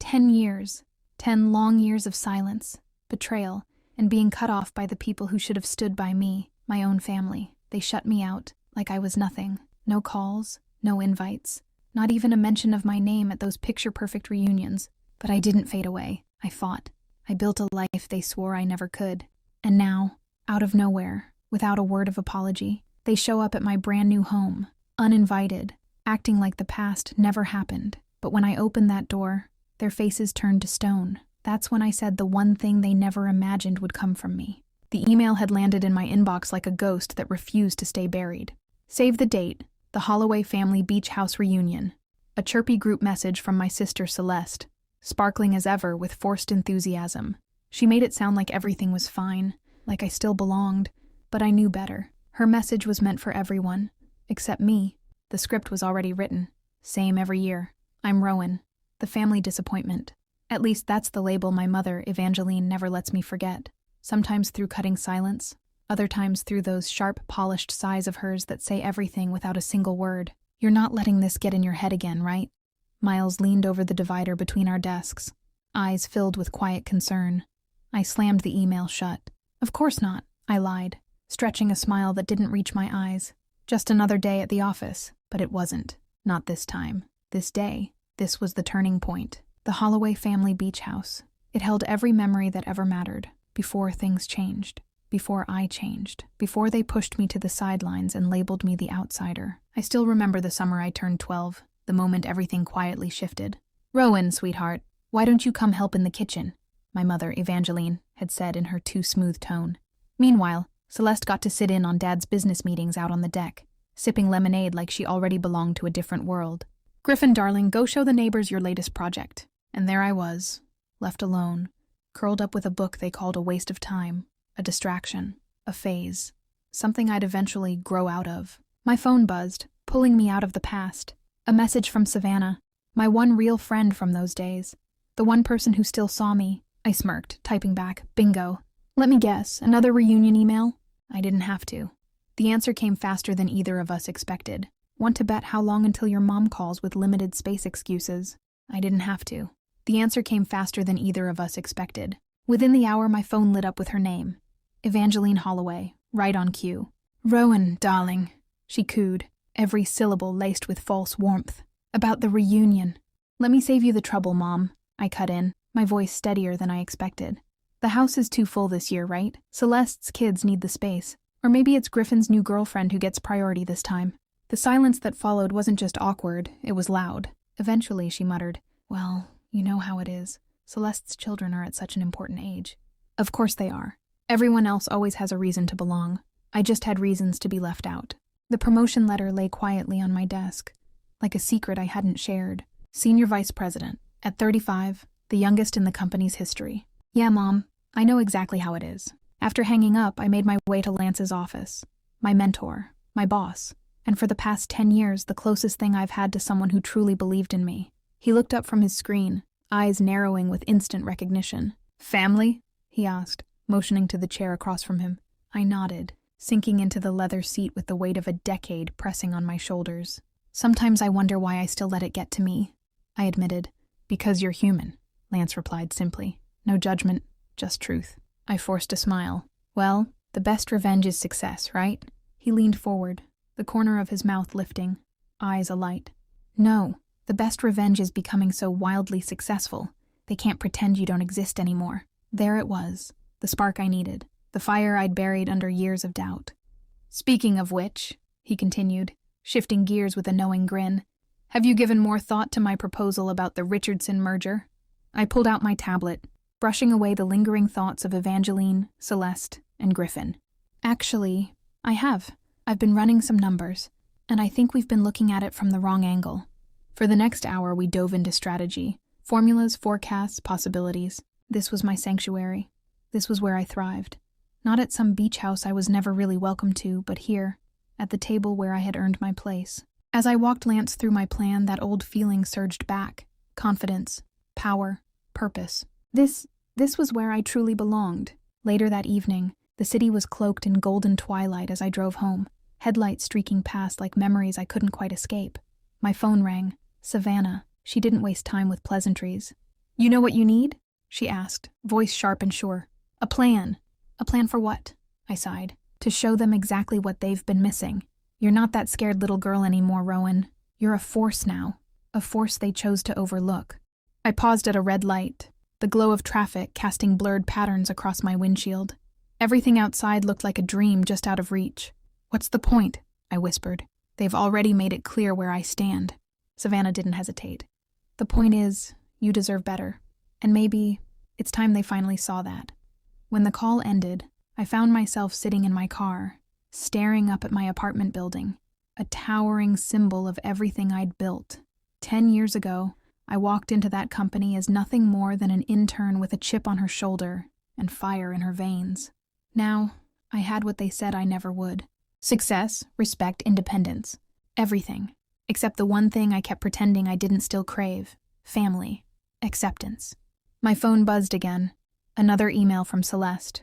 10 years. 10 long years of silence, betrayal, and being cut off by the people who should have stood by me, my own family. They shut me out, like I was nothing. No calls, no invites, not even a mention of my name at those picture-perfect reunions. But I didn't fade away. I fought. I built a life they swore I never could. And now, out of nowhere, without a word of apology, they show up at my brand new home, uninvited, acting like the past never happened. But when I opened that door, their faces turned to stone. That's when I said the one thing they never imagined would come from me. The email had landed in my inbox like a ghost that refused to stay buried. Save the date, the Holloway family beach house reunion. A chirpy group message from my sister Celeste, sparkling as ever with forced enthusiasm. She made it sound like everything was fine, like I still belonged, but I knew better. Her message was meant for everyone, except me. The script was already written. Same every year. I'm Rowan, the family disappointment. At least that's the label my mother, Evangeline, never lets me forget. Sometimes through cutting silence, other times through those sharp, polished sighs of hers that say everything without a single word. You're not letting this get in your head again, right? Miles leaned over the divider between our desks, eyes filled with quiet concern. I slammed the email shut. Of course not, I lied, stretching a smile that didn't reach my eyes. Just another day at the office, but it wasn't. Not this time. This day. This was the turning point. The Holloway family beach house. It held every memory that ever mattered, before things changed, before I changed, before they pushed me to the sidelines and labeled me the outsider. I still remember the summer I turned 12, the moment everything quietly shifted. "Rowan, sweetheart, why don't you come help in the kitchen?" my mother, Evangeline, had said in her too smooth tone. Meanwhile, Celeste got to sit in on Dad's business meetings out on the deck, sipping lemonade like she already belonged to a different world. "Griffin, darling, go show the neighbors your latest project." And there I was, left alone, curled up with a book they called a waste of time, a distraction, a phase, something I'd eventually grow out of. My phone buzzed, pulling me out of the past. A message from Savannah, my one real friend from those days. The one person who still saw me. I smirked, typing back, "Bingo. Let me guess, another reunion email?" I didn't have to. The answer came faster than either of us expected. "Want to bet how long until your mom calls with limited space excuses?" I didn't have to. The answer came faster than either of us expected. Within the hour, my phone lit up with her name. Evangeline Holloway, right on cue. "Rowan, darling," she cooed, every syllable laced with false warmth. "About the reunion." "Let me save you the trouble, Mom," I cut in, my voice steadier than I expected. "The house is too full this year, right? Celeste's kids need the space. Or maybe it's Griffin's new girlfriend who gets priority this time." The silence that followed wasn't just awkward, it was loud. Eventually, she muttered, "Well, you know how it is. Celeste's children are at such an important age." Of course they are. Everyone else always has a reason to belong. I just had reasons to be left out. The promotion letter lay quietly on my desk, like a secret I hadn't shared. Senior Vice President, at 35, the youngest in the company's history. "Yeah, Mom, I know exactly how it is." After hanging up, I made my way to Lance's office. My mentor, my boss, and for the past 10 years, the closest thing I've had to someone who truly believed in me. He looked up from his screen, eyes narrowing with instant recognition. "Family?" he asked, motioning to the chair across from him. I nodded, sinking into the leather seat with the weight of a decade pressing on my shoulders. "Sometimes I wonder why I still let it get to me," I admitted. "Because you're human," Lance replied simply. "No judgment, just truth." I forced a smile. "Well, the best revenge is success, right?" He leaned forward, the corner of his mouth lifting, eyes alight. "No, the best revenge is becoming so wildly successful, they can't pretend you don't exist anymore." There it was, the spark I needed, the fire I'd buried under years of doubt. "Speaking of which," he continued, shifting gears with a knowing grin, "have you given more thought to my proposal about the Richardson merger?" I pulled out my tablet, brushing away the lingering thoughts of Evangeline, Celeste, and Griffin. "Actually, I have. I've been running some numbers, and I think we've been looking at it from the wrong angle." For the next hour, we dove into strategy, formulas, forecasts, possibilities. This was my sanctuary. This was where I thrived. Not at some beach house I was never really welcome to, but here, at the table where I had earned my place. As I walked Lance through my plan, that old feeling surged back. Confidence, power, purpose. This was where I truly belonged. Later that evening, the city was cloaked in golden twilight as I drove home, headlights streaking past like memories I couldn't quite escape. My phone rang. Savannah. She didn't waste time with pleasantries. You know what you need? She asked, voice sharp and sure. A plan. A plan for what? I sighed. To show them exactly what they've been missing. You're not that scared little girl anymore, Rowan. You're a force now. A force they chose to overlook. I paused at a red light, the glow of traffic casting blurred patterns across my windshield. Everything outside looked like a dream just out of reach. What's the point? I whispered. They've already made it clear where I stand. Savannah didn't hesitate. The point is, you deserve better. And maybe it's time they finally saw that. When the call ended, I found myself sitting in my car, staring up at my apartment building, a towering symbol of everything I'd built. 10 years ago, I walked into that company as nothing more than an intern with a chip on her shoulder and fire in her veins. Now, I had what they said I never would. Success, respect, independence. Everything. Except the one thing I kept pretending I didn't still crave. Family. Acceptance. My phone buzzed again. Another email from Celeste.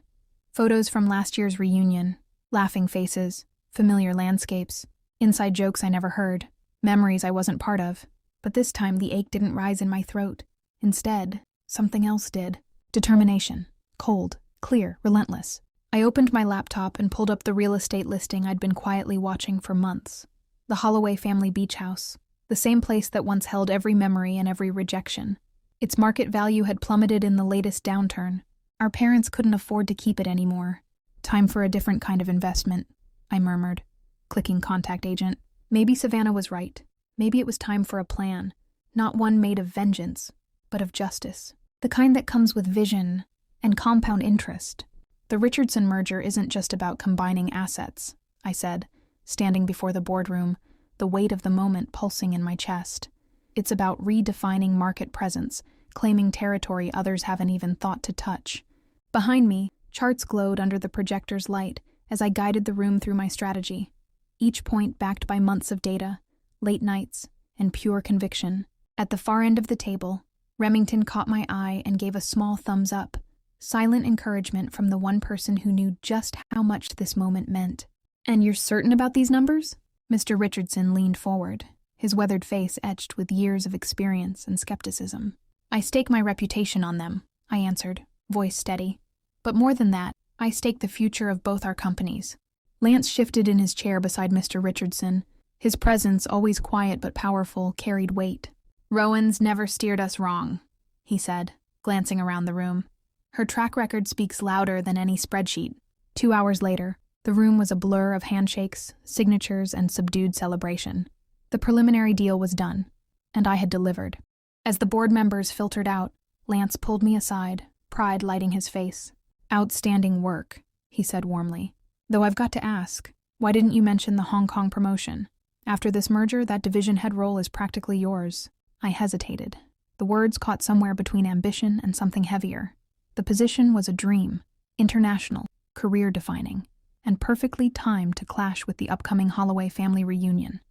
Photos from last year's reunion. Laughing faces. Familiar landscapes. Inside jokes I never heard. Memories I wasn't part of. But this time the ache didn't rise in my throat. Instead, something else did. Determination. Cold. Clear. Relentless. I opened my laptop and pulled up the real estate listing I'd been quietly watching for months. The Holloway family beach house. The same place that once held every memory and every rejection. Its market value had plummeted in the latest downturn. Our parents couldn't afford to keep it anymore. Time for a different kind of investment, I murmured, clicking contact agent. Maybe Savannah was right. Maybe it was time for a plan. Not one made of vengeance, but of justice. The kind that comes with vision and compound interest. The Richardson merger isn't just about combining assets, I said, standing before the boardroom, the weight of the moment pulsing in my chest. It's about redefining market presence, claiming territory others haven't even thought to touch. Behind me, charts glowed under the projector's light as I guided the room through my strategy, each point backed by months of data, late nights, and pure conviction. At the far end of the table, Remington caught my eye and gave a small thumbs up, silent encouragement from the one person who knew just how much this moment meant. And you're certain about these numbers? Mr. Richardson leaned forward, his weathered face etched with years of experience and skepticism. I stake my reputation on them, I answered, voice steady. But more than that, I stake the future of both our companies. Lance shifted in his chair beside Mr. Richardson. His presence, always quiet but powerful, carried weight. Rowan's never steered us wrong, he said, glancing around the room. Her track record speaks louder than any spreadsheet. 2 hours later, the room was a blur of handshakes, signatures, and subdued celebration. The preliminary deal was done, and I had delivered. As the board members filtered out, Lance pulled me aside, pride lighting his face. Outstanding work, he said warmly. Though I've got to ask, why didn't you mention the Hong Kong promotion? After this merger, that division head role is practically yours. I hesitated. The words caught somewhere between ambition and something heavier. The position was a dream, international, career-defining, and perfectly timed to clash with the upcoming Holloway family reunion.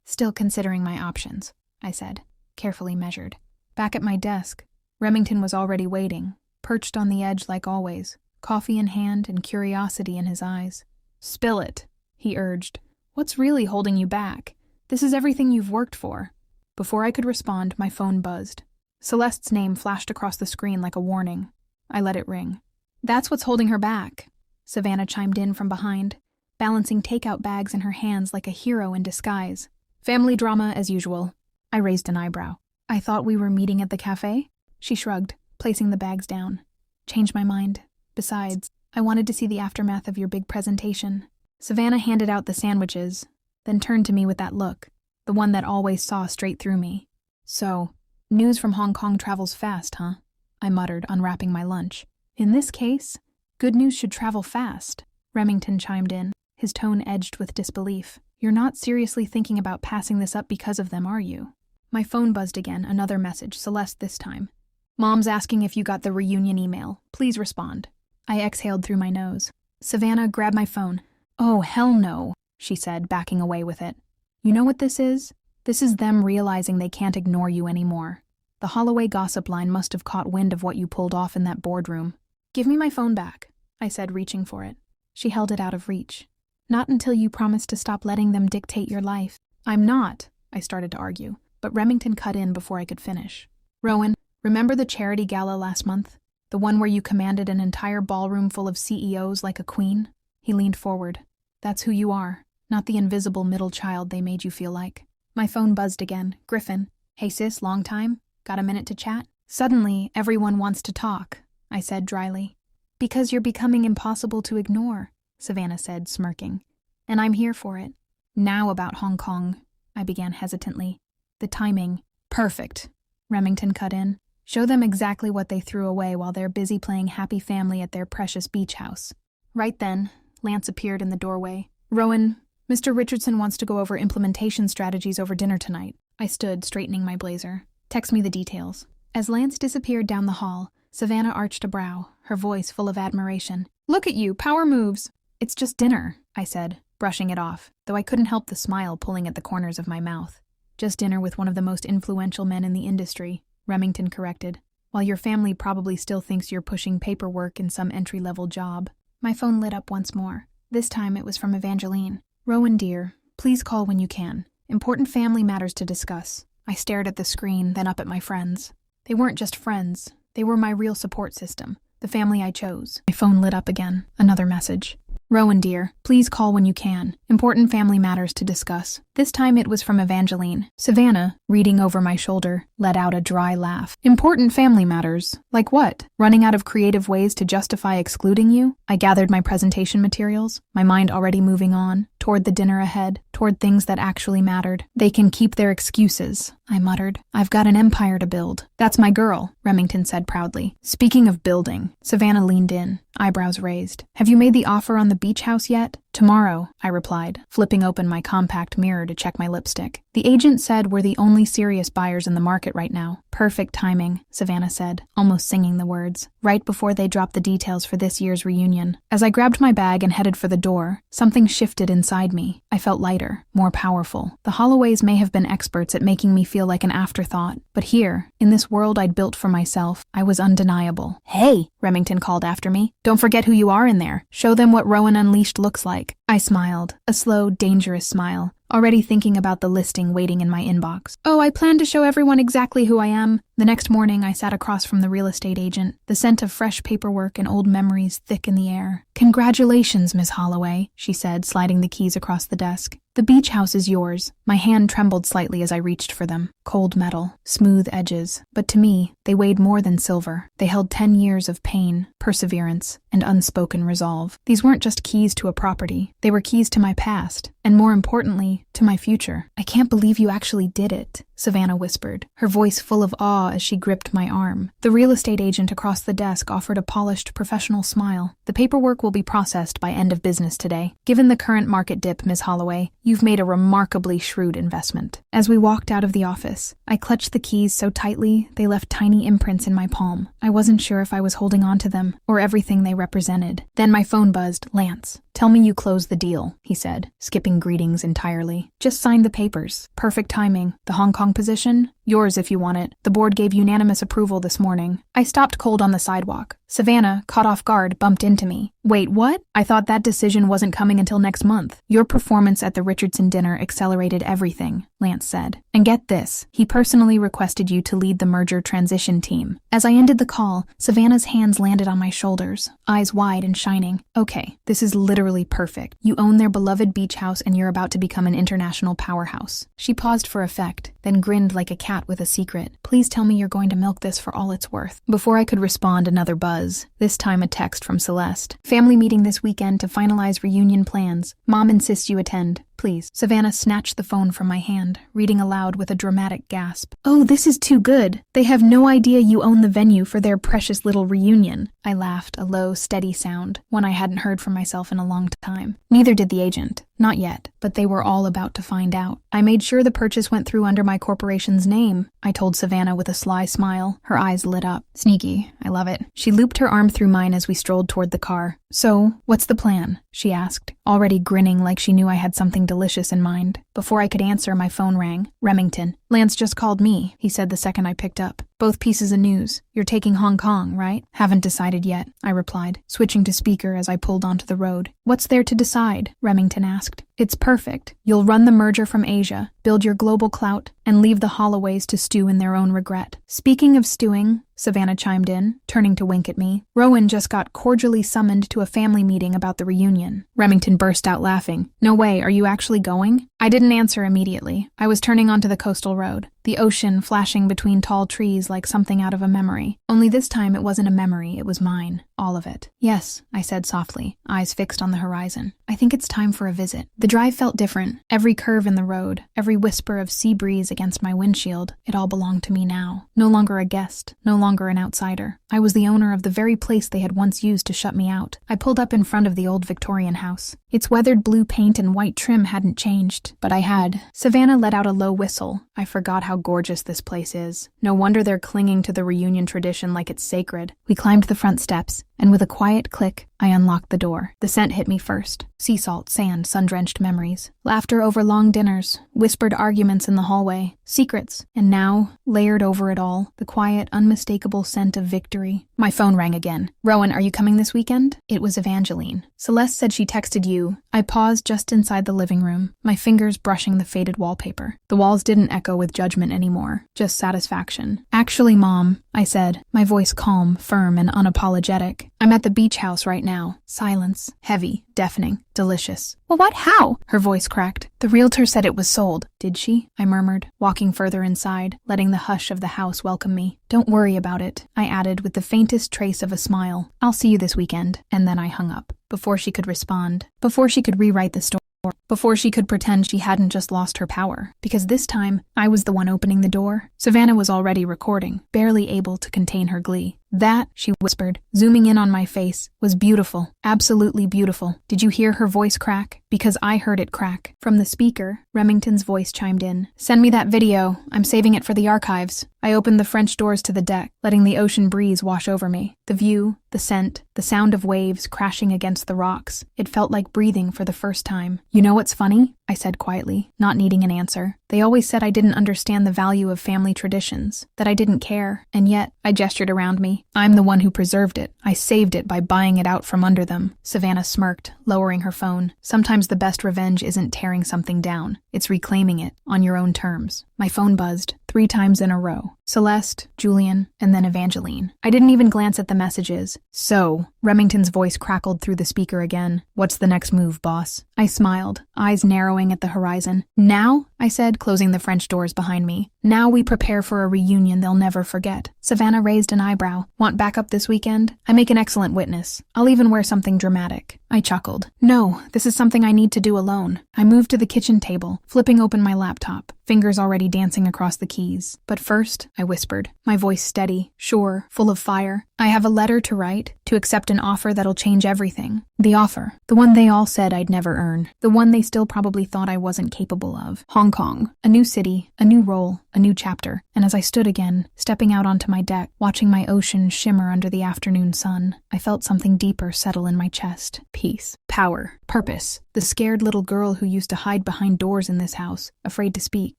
Still considering my options, I said, carefully measured. Back at my desk, Remington was already waiting, perched on the edge like always, coffee in hand and curiosity in his eyes. Spill it, he urged. What's really holding you back? This is everything you've worked for. Before I could respond, my phone buzzed. Celeste's name flashed across the screen like a warning. I let it ring. That's what's holding her back, Savannah chimed in from behind, balancing takeout bags in her hands like a hero in disguise. Family drama as usual. I raised an eyebrow. I thought we were meeting at the cafe? She shrugged, placing the bags down. Changed my mind. Besides, I wanted to see the aftermath of your big presentation. Savannah handed out the sandwiches, then turned to me with that look, the one that always saw straight through me. So, news from Hong Kong travels fast, huh? I muttered, unwrapping my lunch. In this case, good news should travel fast, Remington chimed in, his tone edged with disbelief. You're not seriously thinking about passing this up because of them, are you? My phone buzzed again, another message, Celeste this time. Mom's asking if you got the reunion email. Please respond. I exhaled through my nose. Savannah grabbed my phone. Oh, hell no, she said, backing away with it. You know what this is? This is them realizing they can't ignore you anymore. The Holloway gossip line must have caught wind of what you pulled off in that boardroom. Give me my phone back, I said, reaching for it. She held it out of reach. Not until you promise to stop letting them dictate your life. I'm not, I started to argue, but Remington cut in before I could finish. Rowan, Remember the charity gala last month? The one where you commanded an entire ballroom full of CEOs like a queen? He leaned forward. That's who you are, not the invisible middle child they made you feel like. My phone buzzed again. Griffin. Hey sis, long time? Got a minute to chat? Suddenly, everyone wants to talk, I said dryly. Because you're becoming impossible to ignore, Savannah said, smirking. And I'm here for it. Now about Hong Kong, I began hesitantly. The timing. Perfect, Remington cut in. Show them exactly what they threw away while they're busy playing happy family at their precious beach house. Right then, Lance appeared in the doorway. Rowan, Mr. Richardson wants to go over implementation strategies over dinner tonight. I stood, straightening my blazer. Text me the details. As Lance disappeared down the hall, Savannah arched a brow, her voice full of admiration. Look at you, power moves. It's just dinner, I said, brushing it off, though I couldn't help the smile pulling at the corners of my mouth. Just dinner with one of the most influential men in the industry, Remington corrected, while your family probably still thinks you're pushing paperwork in some entry-level job. My phone lit up once more. This time it was from Evangeline. Rowan dear, please call when you can. Important family matters to discuss. I stared at the screen, then up at my friends. They weren't just friends. They were my real support system, the family I chose. My phone lit up again. Another message. Rowan dear, please call when you can. Important family matters to discuss. This time it was from Evangeline. Savannah, reading over my shoulder, let out a dry laugh. Important family matters? Like what? Running out of creative ways to justify excluding you? I gathered my presentation materials, my mind already moving on, toward the dinner ahead, toward things that actually mattered. They can keep their excuses, I muttered. I've got an empire to build. That's my girl, Remington said proudly. Speaking of building, Savannah leaned in, eyebrows raised. Have you made the offer on the beach house yet? Tomorrow, I replied, flipping open my compact mirror to check my lipstick. The agent said we're the only serious buyers in the market right now. Perfect timing, Savannah said, almost singing the words, right before they dropped the details for this year's reunion. As I grabbed my bag and headed for the door, something shifted inside me. I felt lighter, more powerful. The Holloways may have been experts at making me feel like an afterthought, but here, in this world I'd built for myself, I was undeniable. Hey, Remington called after me. Don't forget who you are in there. Show them what Rowan Unleashed looks like. I smiled, a slow, dangerous smile, already thinking about the listing waiting in my inbox. Oh, I plan to show everyone exactly who I am. The next morning, I sat across from the real estate agent, the scent of fresh paperwork and old memories thick in the air. Congratulations, Miss Holloway, she said, sliding the keys across the desk. The beach house is yours. My hand trembled slightly as I reached for them. Cold metal, smooth edges. But to me, they weighed more than silver. They held 10 years of pain, perseverance, and unspoken resolve. These weren't just keys to a property. They were keys to my past, and more importantly, to my future. I can't believe you actually did it, Savannah whispered, her voice full of awe as she gripped my arm. The real estate agent across the desk offered a polished, professional smile. The paperwork will be processed by end of business today. Given the current market dip, Ms. Holloway, you've made a remarkably shrewd investment. As we walked out of the office, I clutched the keys so tightly they left tiny imprints in my palm. I wasn't sure if I was holding on to them or everything they represented. Then my phone buzzed. Lance. Tell me you closed the deal, he said, skipping greetings entirely. Just signed the papers. Perfect timing. The Hong Kong position? Yours if you want it. The board gave unanimous approval this morning. I stopped cold on the sidewalk. Savannah, caught off guard, bumped into me. Wait, what? I thought that decision wasn't coming until next month. Your performance at the Richardson dinner accelerated everything, Lance said. And get this, he personally requested you to lead the merger transition team. As I ended the call, Savannah's hands landed on my shoulders, eyes wide and shining. Okay, this is literally perfect. You own their beloved beach house and you're about to become an international powerhouse. She paused for effect, then grinned like a cat with a secret. Please tell me you're going to milk this for all it's worth. Before I could respond, another buzz, this time a text from Celeste. Family meeting this weekend to finalize reunion plans. Mom insists you attend. Please. Savannah snatched the phone from my hand, reading aloud with a dramatic gasp. Oh, this is too good. They have no idea you own the venue for their precious little reunion. I laughed, a low, steady sound, one I hadn't heard from myself in a long time. Neither did the agent. Not yet, but they were all about to find out. I made sure the purchase went through under my corporation's name, I told Savannah with a sly smile. Her eyes lit up. Sneaky. I love it. She looped her arm through mine as we strolled toward the car. So, what's the plan? She asked, already grinning like she knew I had something delicious in mind. Before I could answer, my phone rang. Remington. Lance just called me, he said the second I picked up. Both pieces of news. You're taking Hong Kong, right? Haven't decided yet, I replied, switching to speaker as I pulled onto the road. What's there to decide? Remington asked. It's perfect. You'll run the merger from Asia, build your global clout, and leave the Holloways to stew in their own regret. Speaking of stewing, Savannah chimed in, turning to wink at me. Rowan just got cordially summoned to a family meeting about the reunion. Remington burst out laughing. No way, are you actually going? I didn't answer immediately. I was turning onto the coastal road, the ocean flashing between tall trees like something out of a memory. Only this time it wasn't a memory, it was mine. All of it. Yes, I said softly, eyes fixed on the horizon. I think it's time for a visit. The drive felt different. Every curve in the road, every whisper of sea breeze against my windshield, it all belonged to me now. No longer a guest, no longer an outsider. I was the owner of the very place they had once used to shut me out. I pulled up in front of the old Victorian house. Its weathered blue paint and white trim hadn't changed, but I had. Savannah let out a low whistle. I forgot how gorgeous this place is. No wonder they're clinging to the reunion tradition like it's sacred. We climbed the front steps, and with a quiet click, I unlocked the door. The scent hit me first. Sea salt, sand, sun-drenched memories. Laughter over long dinners, whispered arguments in the hallway, secrets, and now, layered over it all, the quiet, unmistakable scent of victory. My phone rang again. Rowan, are you coming this weekend? It was Evangeline. Celeste said she texted you. I paused just inside the living room, my fingers brushing the faded wallpaper. The walls didn't echo with judgment anymore, just satisfaction. Actually, Mom, I said, my voice calm, firm, and unapologetic. I'm at the beach house right now. Silence. Heavy. Deafening. Delicious. Well, what? How? Her voice cracked. The realtor said it was sold. Did she? I murmured, walking further inside, letting the hush of the house welcome me. Don't worry about it, I added with the faintest trace of a smile. I'll see you this weekend. And then I hung up. Before she could respond. Before she could rewrite the story. Before she could pretend she hadn't just lost her power. Because this time, I was the one opening the door. Savannah was already recording, barely able to contain her glee. That, she whispered, zooming in on my face, was beautiful. Absolutely beautiful. Did you hear her voice crack? Because I heard it crack. From the speaker, Remington's voice chimed in. Send me that video. I'm saving it for the archives. I opened the French doors to the deck, letting the ocean breeze wash over me. The view, the scent, the sound of waves crashing against the rocks. It felt like breathing for the first time. You know what's funny? I said quietly, not needing an answer. They always said I didn't understand the value of family traditions, that I didn't care, and yet, I gestured around me. I'm the one who preserved it. I saved it by buying it out from under them. Savannah smirked, lowering her phone. Sometimes the best revenge isn't tearing something down. It's reclaiming it, on your own terms. My phone buzzed, 3 times in a row. Celeste, Julian, and then Evangeline. I didn't even glance at the messages. So, Remington's voice crackled through the speaker again. What's the next move, boss? I smiled, eyes narrowing at the horizon. Now? I said, closing the French doors behind me. Now we prepare for a reunion they'll never forget. Savannah raised an eyebrow. Want backup this weekend? I make an excellent witness. I'll even wear something dramatic. I chuckled. No, this is something I need to do alone. I moved to the kitchen table, flipping open my laptop, fingers already dancing across the keys. But first, I whispered, my voice steady, sure, full of fire. I have a letter to write, to accept an offer that'll change everything. The offer. The one they all said I'd never earn. The one they still probably thought I wasn't capable of. Hong Kong. A new city, a new role, a new chapter. And as I stood again, stepping out onto my deck, watching my ocean shimmer under the afternoon sun, I felt something deeper settle in my chest. Peace. Power. Purpose. The scared little girl who used to hide behind doors in this house, afraid to speak,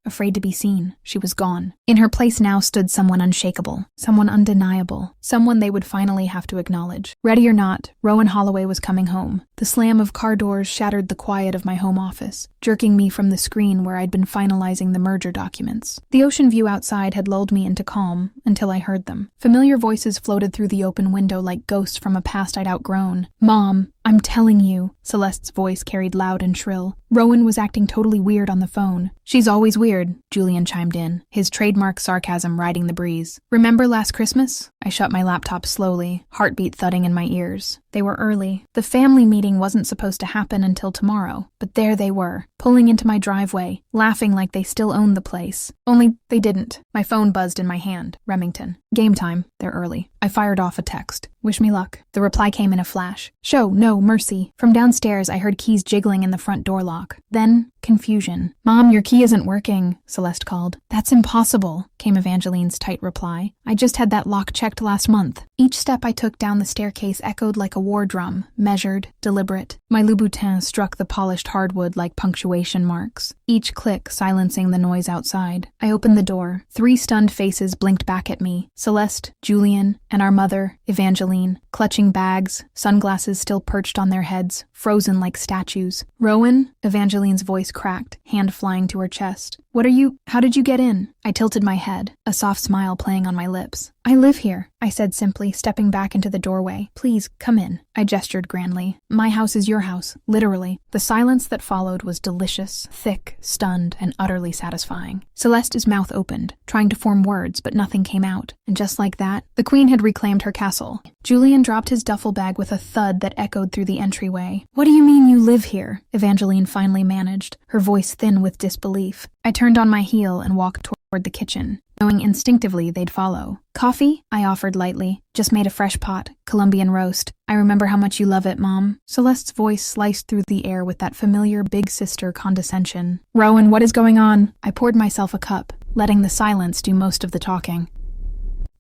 afraid to be seen. She was gone. In her place now stood someone unshakable, someone undeniable, someone they would finally have to acknowledge. Ready or not, Rowan Holloway was coming home. The slam of car doors shattered the quiet of my home office, jerking me from the screen where I'd been finalizing the merger documents. The ocean view outside had lulled me into calm until I heard them. Familiar voices floated through the open window like ghosts from a past I'd outgrown. Mom, I'm telling you, Celeste's voice carried loud and shrill. Rowan was acting totally weird on the phone. She's always weird, Julian chimed in, his trademark sarcasm riding the breeze. Remember last Christmas? I shut my laptop slowly, heartbeat thudding in my ears. They were early. The family meeting wasn't supposed to happen until tomorrow, but there they were, pulling into my driveway, laughing like they still owned the place. Only they didn't. My phone buzzed in my hand. Remington. Game time. They're early. I fired off a text. Wish me luck. The reply came in a flash. Show no mercy. From downstairs, I heard keys jiggling in the front door lock. Then, confusion. Mom, your key isn't working, Celeste called. That's impossible, came Evangeline's tight reply. I just had that lock checked last month. Each step I took down the staircase echoed like a war drum, measured, deliberate. My Louboutin struck the polished hardwood like punctuation marks, each click silencing the noise outside. I opened the door. 3 stunned faces blinked back at me. Celeste, Julian, and our mother, Evangeline, clutching bags, sunglasses still perched on their heads, frozen like statues. Rowan? Evangeline's voice cracked, hand flying to her chest. How did you get in? I tilted my head, a soft smile playing on my lips. I live here, I said simply, stepping back into the doorway. Please, come in. I gestured grandly. My house is your house, literally. The silence that followed was delicious, thick, stunned, and utterly satisfying. Celeste's mouth opened, trying to form words, but nothing came out. And just like that, the queen had reclaimed her castle. Julian dropped his duffel bag with a thud that echoed through the entryway. What do you mean you live here? Evangeline finally managed, her voice thin with disbelief. I turned on my heel and walked toward the kitchen, knowing instinctively they'd follow. Coffee? I offered lightly. Just made a fresh pot, Colombian roast. I remember how much you love it, Mom. Celeste's voice sliced through the air with that familiar big sister condescension. Rowan, what is going on? I poured myself a cup, letting the silence do most of the talking.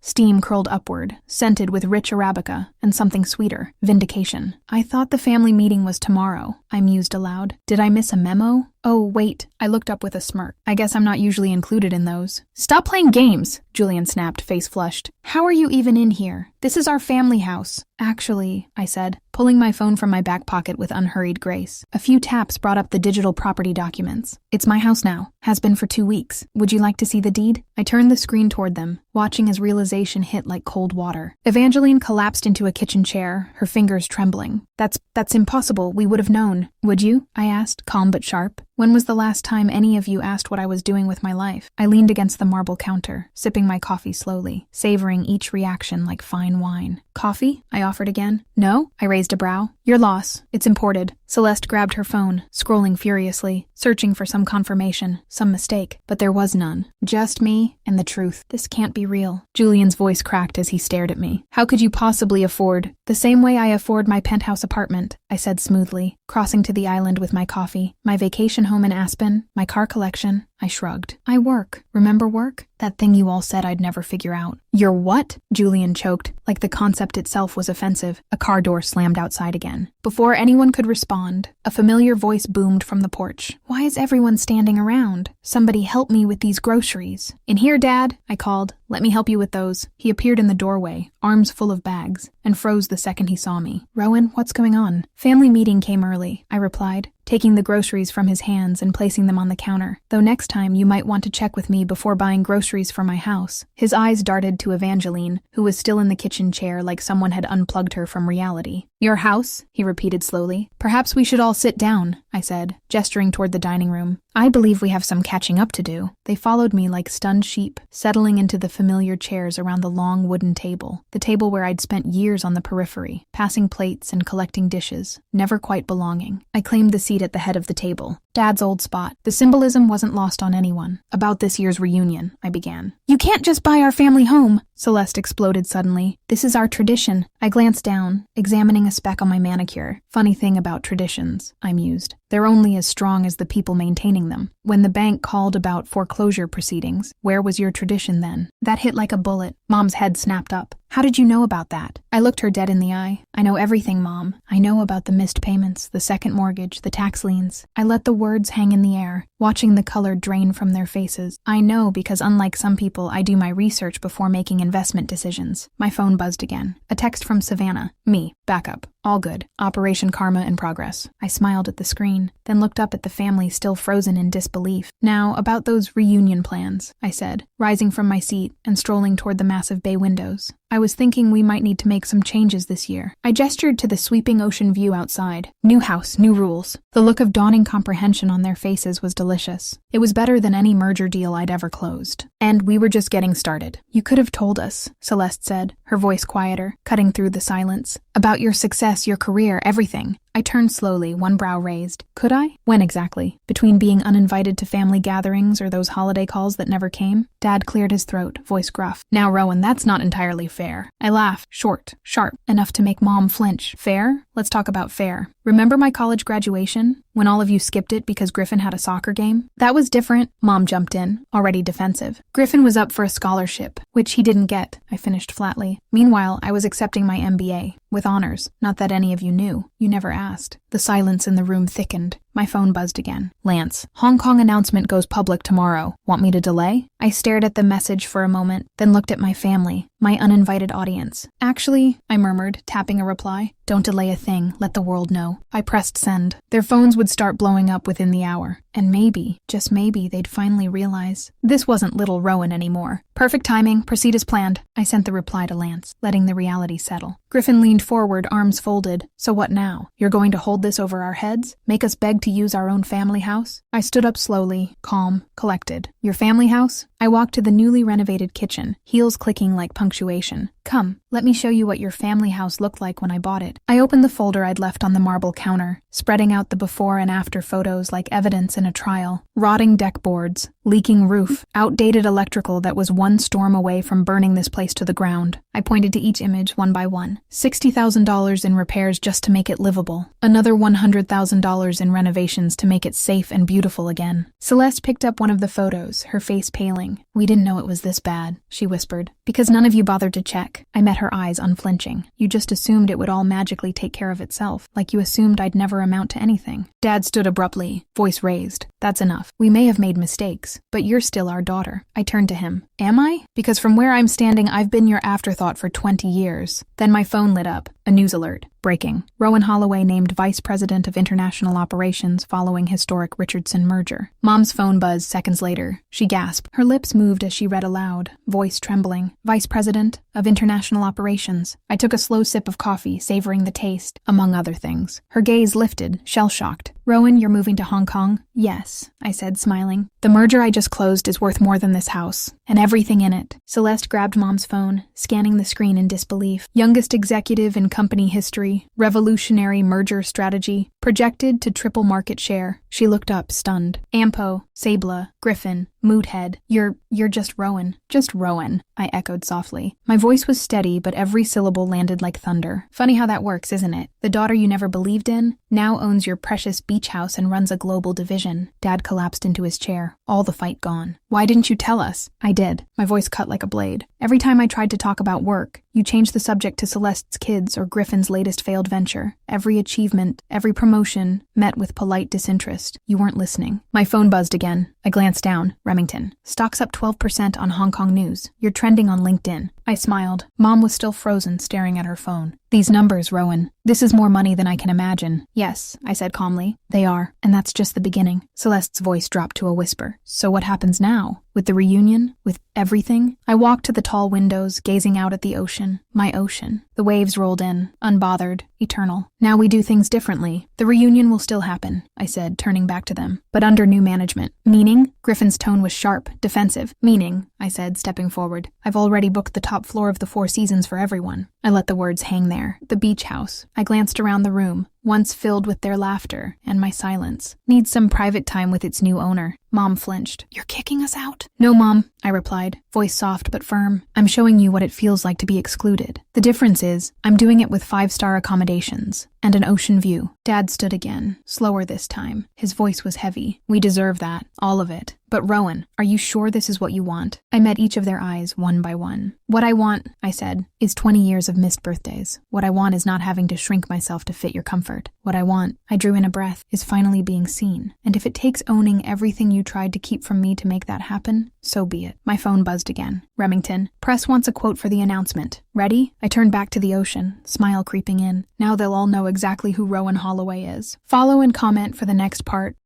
Steam curled upward, scented with rich Arabica and something sweeter, vindication. I thought the family meeting was tomorrow, I mused aloud. Did I miss a memo? Oh, wait, I looked up with a smirk. I guess I'm not usually included in those. Stop playing games, Julian snapped, face flushed. How are you even in here? This is our family house. Actually, I said, pulling my phone from my back pocket with unhurried grace. A few taps brought up the digital property documents. It's my house now. Has been for 2 weeks. Would you like to see the deed? I turned the screen toward them, watching as realization hit like cold water. Evangeline collapsed into a kitchen chair, her fingers trembling. That's impossible. We would have known. Would you? I asked, calm but sharp. When was the last time any of you asked what I was doing with my life? I leaned against the marble counter, sipping my coffee slowly, savoring each reaction like fine wine. Coffee? I offered again. No? I raised a brow. Your loss. It's imported. Celeste grabbed her phone, scrolling furiously, searching for some confirmation, some mistake. But there was none. Just me and the truth. This can't be real. Julian's voice cracked as he stared at me. How could you possibly afford? The same way I afford my penthouse apartment, I said smoothly, crossing to the island with my coffee, my vacation home in Aspen, my car collection. I shrugged. I work. Remember work? That thing you all said I'd never figure out. Your what? Julian choked, like the concept itself was offensive. A car door slammed outside again. Before anyone could respond, a familiar voice boomed from the porch. Why is everyone standing around? Somebody help me with these groceries. In here, Dad, I called. Let me help you with those. He appeared in the doorway, arms full of bags, and froze the second he saw me. Rowan, what's going on? Family meeting came early, I replied, taking the groceries from his hands and placing them on the counter. Though next time you might want to check with me before buying groceries for my house. His eyes darted to Evangeline, who was still in the kitchen chair like someone had unplugged her from reality. Your house? He repeated slowly. Perhaps we should all sit down, I said, gesturing toward the dining room. I believe we have some catching up to do. They followed me like stunned sheep, settling into the familiar chairs around the long wooden table, the table where I'd spent years on the periphery, passing plates and collecting dishes, never quite belonging. I claimed the seat at the head of the table, Dad's old spot. The symbolism wasn't lost on anyone. About this year's reunion, I began. You can't just buy our family home, Celeste exploded suddenly. This is our tradition. I glanced down, examining a speck on my manicure. Funny thing about traditions, I mused. They're only as strong as the people maintaining them. When the bank called about foreclosure proceedings, where was your tradition then? That hit like a bullet. Mom's head snapped up. How did you know about that? I looked her dead in the eye. I know everything, Mom. I know about the missed payments, the second mortgage, the tax liens. I let the words hang in the air, watching the color drain from their faces. I know because unlike some people, I do my research before making investment decisions. My phone buzzed again. A text from Savannah. Me. Backup. All good. Operation Karma in progress. I smiled at the screen, then looked up at the family still frozen in disbelief. Now, about those reunion plans, I said, rising from my seat and strolling toward the massive bay windows. I was thinking we might need to make some changes this year. I gestured to the sweeping ocean view outside. New house, new rules. The look of dawning comprehension on their faces was delicious. It was better than any merger deal I'd ever closed. And we were just getting started. You could have told us, Celeste said, her voice quieter, cutting through the silence. About your success, your career, everything. I turned slowly, one brow raised. Could I? When exactly? Between being uninvited to family gatherings or those holiday calls that never came? Dad cleared his throat, voice gruff. Now, Rowan, that's not entirely fair. I laughed, short, sharp, enough to make Mom flinch. Fair? Let's talk about fair. Remember my college graduation? When all of you skipped it because Griffin had a soccer game? That was different, Mom jumped in, already defensive. Griffin was up for a scholarship, which he didn't get, I finished flatly. Meanwhile, I was accepting my MBA, with honors. Not that any of you knew. You never asked. The silence in the room thickened. My phone buzzed again. Lance, Hong Kong announcement goes public tomorrow. Want me to delay? I stared at the message for a moment, then looked at my family, my uninvited audience. Actually, I murmured, tapping a reply. Don't delay a thing. Let the world know. I pressed send. Their phones would start blowing up within the hour. And maybe, just maybe, they'd finally realize this wasn't little Rowan anymore. Perfect timing. Proceed as planned. I sent the reply to Lance, letting the reality settle. Griffin leaned forward, arms folded. So what now? You're going to hold this over our heads? Make us beg to use our own family house? I stood up slowly, calm, collected. Your family house? I walked to the newly renovated kitchen, heels clicking like punctuation. Come, let me show you what your family house looked like when I bought it. I opened the folder I'd left on the marble counter, spreading out the before and after photos like evidence in a trial. Rotting deck boards, leaking roof, outdated electrical that was one storm away from burning this place to the ground. I pointed to each image one by one. $60,000 in repairs just to make it livable. Another $100,000 in renovations to make it safe and beautiful again. Celeste picked up one of the photos, her face paling. We didn't know it was this bad, she whispered. Because none of you bothered to check. I met her eyes unflinching. You just assumed it would all magically take care of itself, like you assumed I'd never amount to anything. Dad stood abruptly, voice raised. That's enough. We may have made mistakes, but you're still our daughter. I turned to him. Am I? Because from where I'm standing, I've been your afterthought for 20 years. Then my phone lit up. A news alert. Breaking. Rowan Holloway named Vice President of International Operations following historic Richardson merger. Mom's phone buzzed seconds later. She gasped. Her lips moved as she read aloud, voice trembling. Vice President of International Operations. I took a slow sip of coffee, savoring the taste, among other things. Her gaze lifted, shell-shocked. Rowan, you're moving to Hong Kong? Yes, I said, smiling. The merger I just closed is worth more than this house, and everything in it. Celeste grabbed Mom's phone, scanning the screen in disbelief. Youngest executive in company history, revolutionary merger strategy, projected to triple market share. She looked up, stunned. Ampo, Sabla, Griffin, Moothead. You're just Rowan. Just Rowan, I echoed softly. My voice was steady, but every syllable landed like thunder. Funny how that works, isn't it? The daughter you never believed in now owns your precious beach house and runs a global division. Dad collapsed into his chair, all the fight gone. Why didn't you tell us? I did. My voice cut like a blade. Every time I tried to talk about work, you changed the subject to Celeste's kids or Griffin's latest failed venture. Every achievement, every promotion, met with polite disinterest. You weren't listening. My phone buzzed again. I glanced down. Remington. Stocks up 12% on Hong Kong news. You're trending on LinkedIn. I smiled. Mom was still frozen, staring at her phone. These numbers, Rowan. This is more money than I can imagine. Yes, I said calmly. They are, and that's just the beginning. Celeste's voice dropped to a whisper. So what happens now? With the reunion? With everything? I walked to the tall windows, gazing out at the ocean. My ocean. The waves rolled in, unbothered, eternal. Now we do things differently. The reunion will still happen, I said, turning back to them. But under new management. Meaning? Griffin's tone was sharp, defensive. Meaning, I said, stepping forward. I've already booked the top floor of the Four Seasons for everyone. I let the words hang there. The beach house. I glanced around the room, once filled with their laughter and my silence. Needs some private time with its new owner. Mom flinched. You're kicking us out? No, Mom, I replied, voice soft but firm. I'm showing you what it feels like to be excluded. The difference is, I'm doing it with 5-star accommodations and an ocean view. Dad stood again, slower this time. His voice was heavy. We deserve that, all of it. But Rowan, are you sure this is what you want? I met each of their eyes one by one. What I want, I said, is 20 years of missed birthdays. What I want is not having to shrink myself to fit your comfort. What I want, I drew in a breath, is finally being seen. And if it takes owning everything you tried to keep from me to make that happen, so be it. My phone buzzed again. Remington, press wants a quote for the announcement. Ready? I turned back to the ocean, smile creeping in. Now they'll all know exactly who Rowan Holloway is. Follow and comment for the next part.